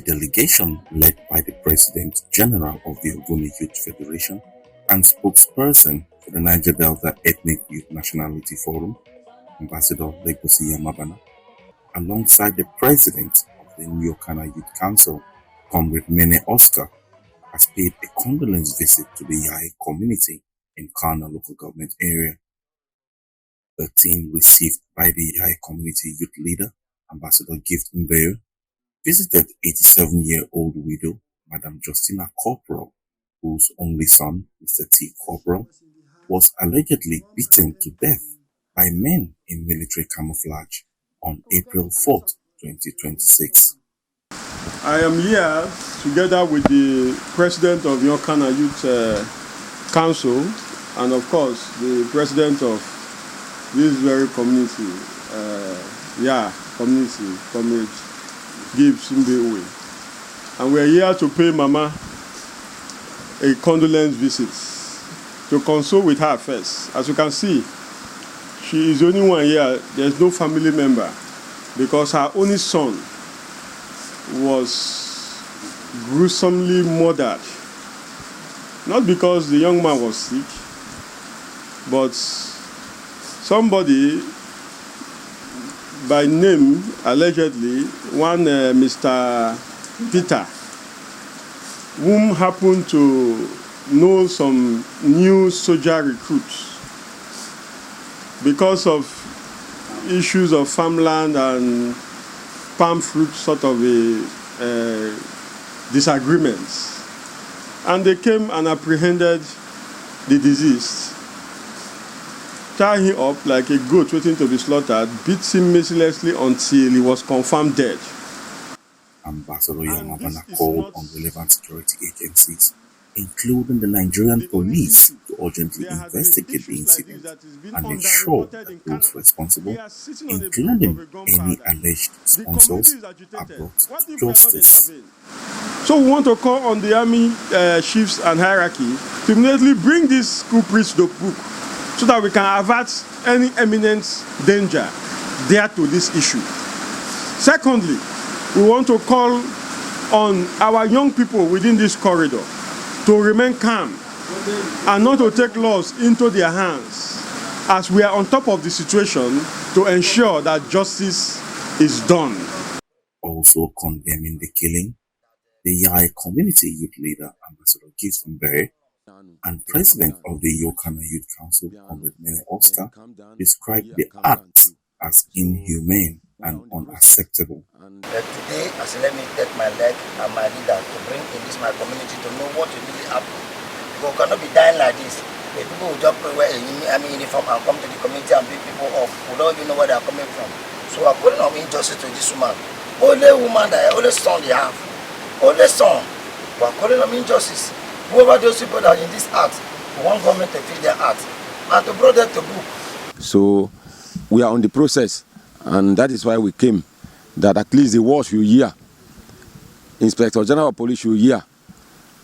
delegation led by the President General of the Ogoni Youth Federation and spokesperson for the Niger Delta Ethnic Youth Nationality Forum, Ambassador Legosi Yamabana, alongside the President of the New Okana Youth Council, Comrade Mene Oscar, has paid a condolence visit to the Yai community in Kana local government area. The team received by the Yai community youth leader, Ambassador Gift Mbeyo, visited 87-year-old widow, Madam Justina Corporal, whose only son, Mr. T. Corporal, was allegedly beaten to death by men in military camouflage on April 4, 2026. I am here together with the President of Yokana Youth Council and of course the President of this very community, Comrade Gibbs Mbewe. And we are here to pay Mama a condolence visit, to console with her first. As you can see, she is the only one here. There's no family member because her only son was gruesomely murdered. Not because the young man was sick, but somebody by name, allegedly, one Mr. Peter, whom happened to know some new soldier recruits because of issues of farmland and palm fruit sort of disagreements. And they came and apprehended the deceased, tied him up like a goat waiting to be slaughtered, beat him mercilessly until he was confirmed dead. Ambassador Yamabana called on relevant security agencies, including the Nigerian police, to urgently investigate the incident and ensure that those responsible, including any alleged sponsors, are brought to justice. So we want to call on the army chiefs and hierarchy to immediately bring these culprits to book so that we can avert any imminent danger there to this issue. Secondly, we want to call on our young people within this corridor to remain calm and not to take laws into their hands as we are on top of the situation to ensure that justice is done. Also condemning the killing, the Yai community youth leader, Ambassador Gift Mbewe, and President of the Yokana Youth Council, Comrade Mene Oscar, described the act as inhumane and unacceptable. Today, I said, let me take my leg and my leader to bring in this my community to know what really happened. Because we cannot be dying like this. The people will just wear a army uniform and come to the community and beat people up. We don't even know where they are coming from. So we are calling on injustice to this woman. Only woman that only son they have. Only son. We are calling on injustice. Whoever those people that are in this act, we want government to feel their act and to bring them to book. So we are on the process, and that is why we came. That at least the world should hear. Inspector General of Police should hear.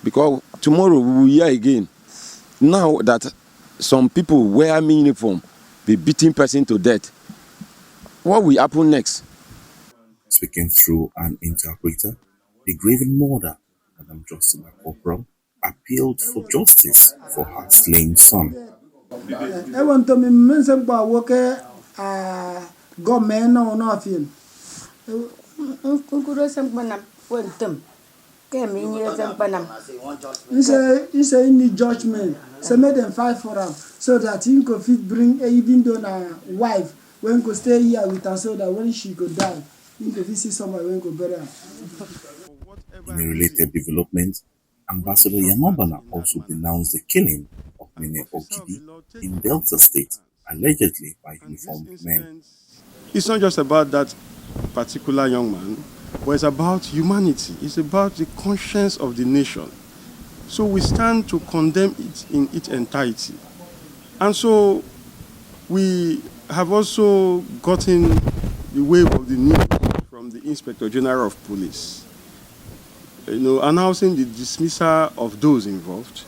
Because tomorrow we will hear again. Now that some people wear army uniform, be beating person to death, what will happen next? Speaking through an interpreter, the grieving mother, Madam Justina Corporal, appealed for justice for her slain son. He say he need judgment. So make them fight for him so that he could fit bring even though a wife when could stay here with her so that when she could die, he could see somebody when could bury her. In a related development, Ambassador Yamabana also denounced the killing of Mene Ogidi in Delta State, allegedly by uniformed men. It's not just about that particular young man, but it's about humanity. It's about the conscience of the nation. So we stand to condemn it in its entirety. And so we have also gotten the wave of the news from the Inspector General of Police, announcing the dismissal of those involved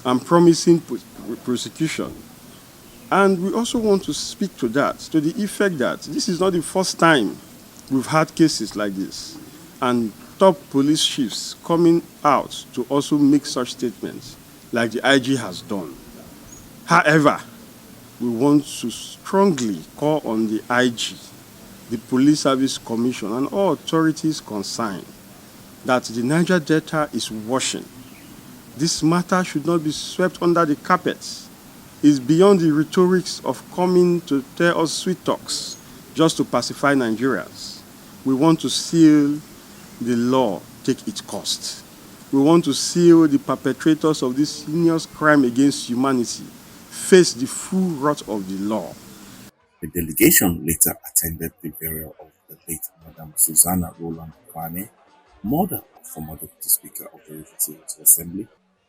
and promising prosecution. And we also want to speak to that, to the effect that this is not the first time we've had cases like this. And top police chiefs coming out to also make such statements like the IG has done. However, we want to strongly call on the IG, the Police Service Commission, and all authorities concerned that the Niger Delta is washing. This matter should not be swept under the carpet. It's beyond the rhetorics of coming to tell us sweet talks just to pacify Nigerians. We want to see the law take its course. We want to see the perpetrators of this heinous crime against humanity face the full wrath of the law. The delegation later attended the burial of the late Madam Susanna Roland Kwane, mother of former Deputy Speaker of the River State Assembly,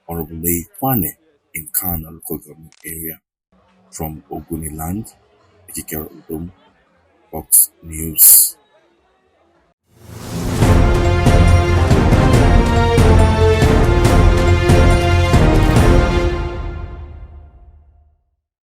Honorable Lei Kwane, in Kana local government area. From Ogoni land, Ejikere Udom, Fox News.